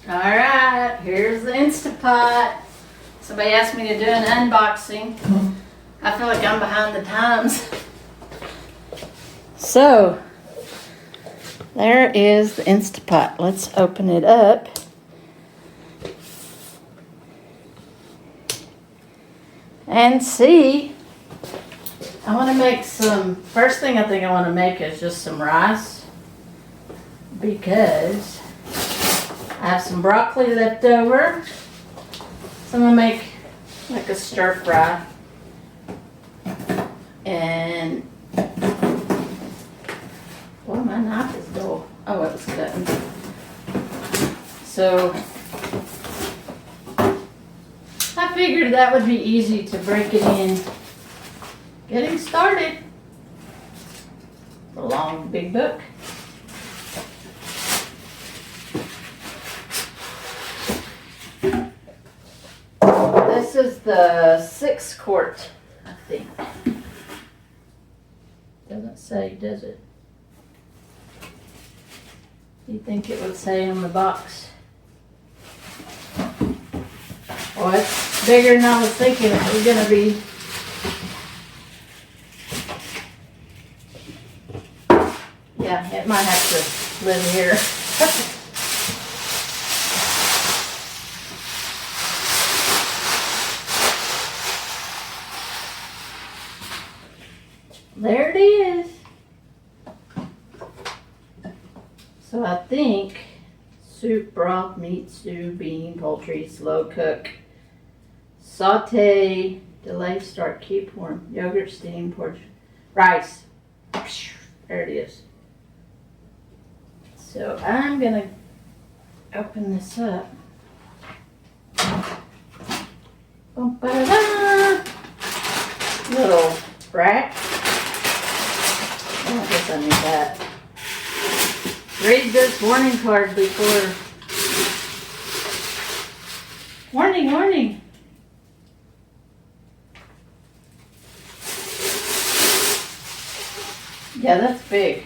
Alright, here's the Insta Pot. Somebody asked me to do an unboxing. I feel like I'm behind the times. So, there is the Insta Pot. Let's open it up. And see. I want to make some, first thing I think I want to make is just some rice. Because I have some broccoli left over. So I'm going to make like a stir fry. And, well, my knife is dull. Oh, it was cutting. So, I figured that would be easy to break it in. Getting started. A long, big book. This is the 6 quart, I think. Doesn't say, does it? You think it would say on the box? Oh, it's bigger than I was thinking it was going to be. Yeah, it might have to live here. There it is. So I think soup, broth, meat, stew, bean, poultry, slow cook, saute, delay, start, keep warm, yogurt, steam, pork, rice. There it is. So I'm gonna open this up. Ba-da-da. Little rack. I guess I need that. Read this warning card before. Warning, warning. Yeah, that's big.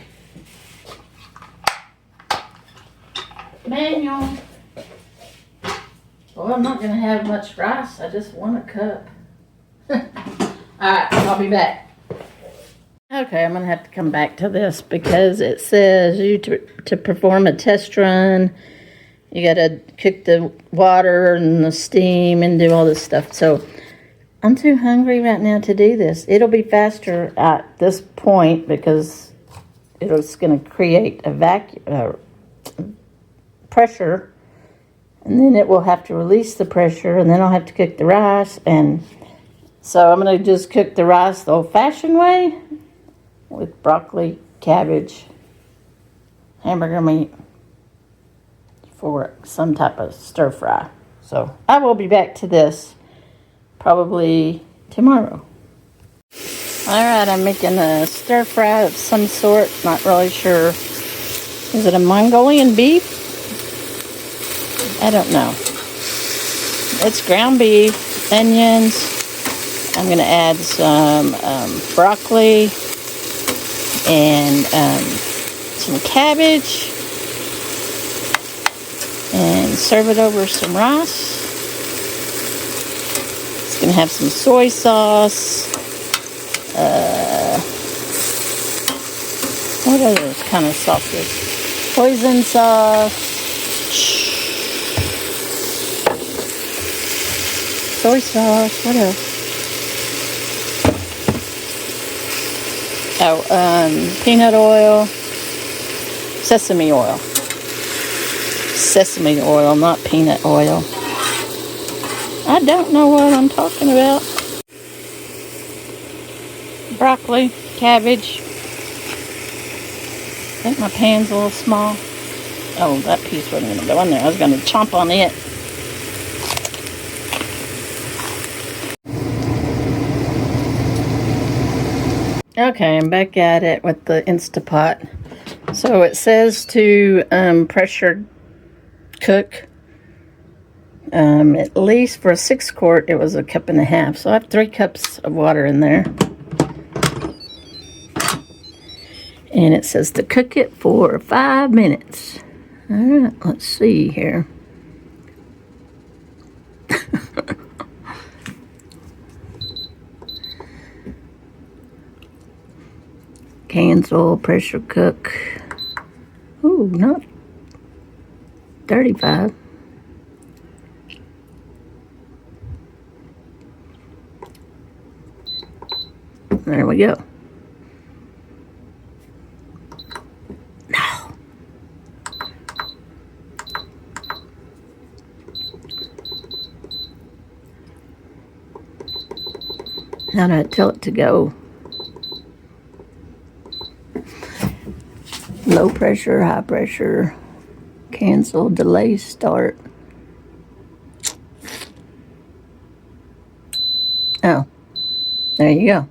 Manual. Well, I'm not going to have much rice. I just want a cup. Alright, I'll be back. Okay, I'm going to have to come back to this because it says you to perform a test run, you got to cook the water and the steam and do all this stuff. So I'm too hungry right now to do this. It'll be faster at this point because it's going to create a vacuum, pressure, and then it will have to release the pressure, and then I'll have to cook the rice. And so I'm going to just cook the rice the old-fashioned way with broccoli, cabbage, hamburger meat for some type of stir fry. So I will be back to this probably tomorrow. Alright, I'm making a stir fry of some sort, not really sure. Is it a Mongolian beef? I don't know. It's ground beef, onions. I'm going to add some broccoli and some cabbage and serve it over some rice. It's going to have some soy sauce. What other kind of sauces? Hoisin sauce. Soy sauce. What else? Oh, peanut oil. Sesame oil. Sesame oil, not peanut oil. I don't know what I'm talking about. Broccoli, cabbage. I think my pan's a little small. Oh, that piece wasn't going to go in there. I was going to chomp on it. Okay, I'm back at it with the Insta Pot. So it says to pressure cook. At least for a 6 quart, it was a cup and a half. So I have 3 cups of water in there. And it says to cook it for 5 minutes. Alright, let's see here. Cancel, pressure cook. Ooh, not 35. There we go. No. Now do I tell it to go? Low pressure, high pressure, cancel, delay, start. Oh, there you go.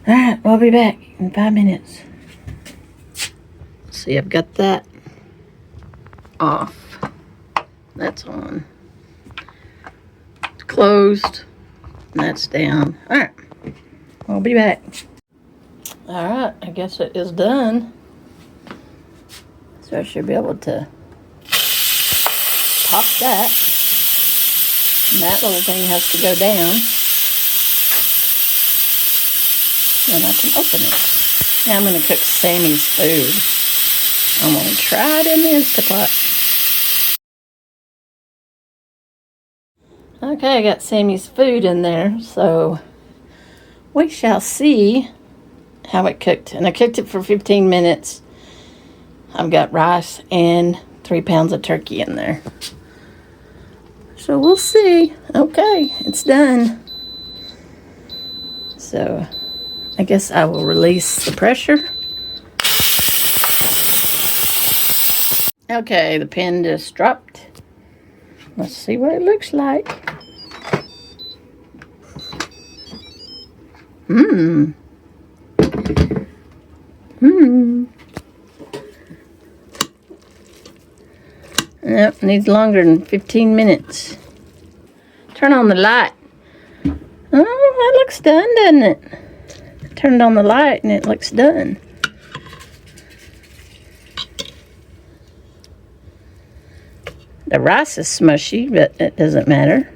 All right, we'll be back in 5 minutes. See, I've got that off. That's on. It's closed. That's down. All right, we'll be back. All right, I guess it is done. So I should be able to pop that. And that little thing has to go down. Then I can open it. Now I'm going to cook Sammy's food. I'm going to try it in the Insta Pot. Okay, I got Sammy's food in there, so we shall see how it cooked. And I cooked it for 15 minutes. I've got rice and 3 pounds of turkey in there. So we'll see. Okay, it's done. So I guess I will release the pressure. Okay, the pan just dropped. Let's see what it looks like. Nope, needs longer than 15 minutes. Turn on the light. Oh, that looks done, doesn't it? Turned on the light and it looks done. The rice is smushy, but it doesn't matter.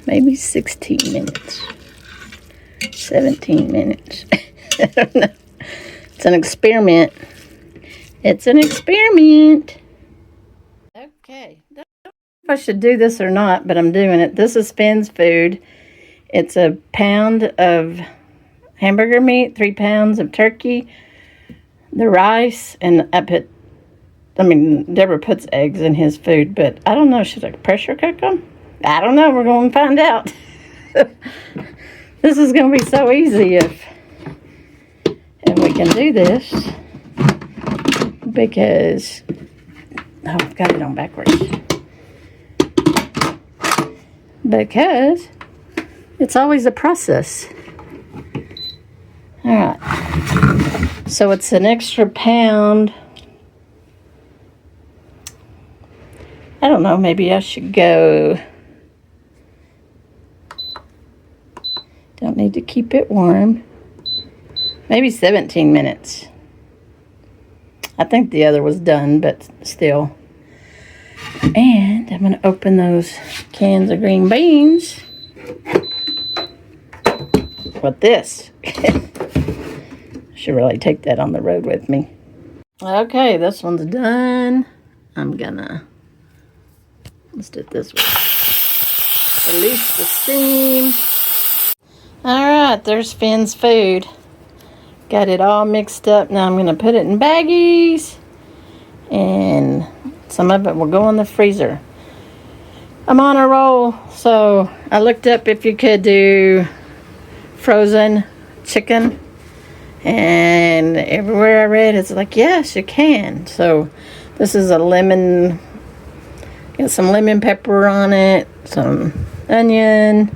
Maybe 16 minutes. 17 minutes. I don't know. It's an experiment. It's an experiment. Okay. I don't know if I should do this or not, but I'm doing it. This is Finn's food. It's a pound of hamburger meat, 3 pounds of turkey, the rice, and Deborah puts eggs in his food, but I don't know. Should I pressure cook them? I don't know. We're going to find out. This is going to be so easy if we can do this, because I've got it on backwards, because it's always a process. All right, so it's an extra pound. I don't know, maybe I should go. Don't need to keep it warm. Maybe 17 minutes. I think the other was done, but still. And I'm going to open those cans of green beans with this. Should really take that on the road with me. Okay, this one's done. Let's do it this way. Release the steam. Alright, there's Finn's food. Got it all mixed up. Now I'm going to put it in baggies. And some of it will go in the freezer. I'm on a roll. So I looked up if you could do frozen chicken. And everywhere I read, it's like, yes, you can. So this is a lemon. Got some lemon pepper on it. Some onion.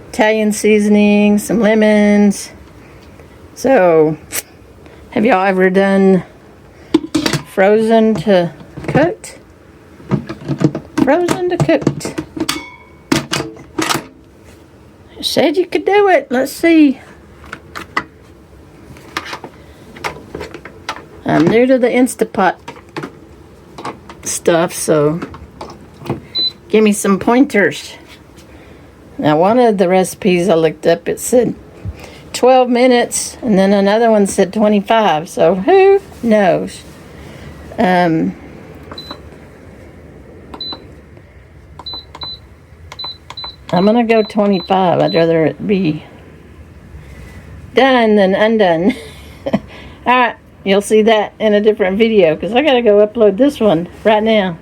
Italian seasoning, some lemons. So, have y'all ever done frozen to cooked? Frozen to cooked. I said you could do it. Let's see. I'm new to the Insta Pot stuff, so give me some pointers. Now, one of the recipes I looked up, it said 12 minutes, and then another one said 25, so who knows? I'm gonna go 25. I'd rather it be done than undone. Alright, you'll see that in a different video, because I gotta go upload this one right now.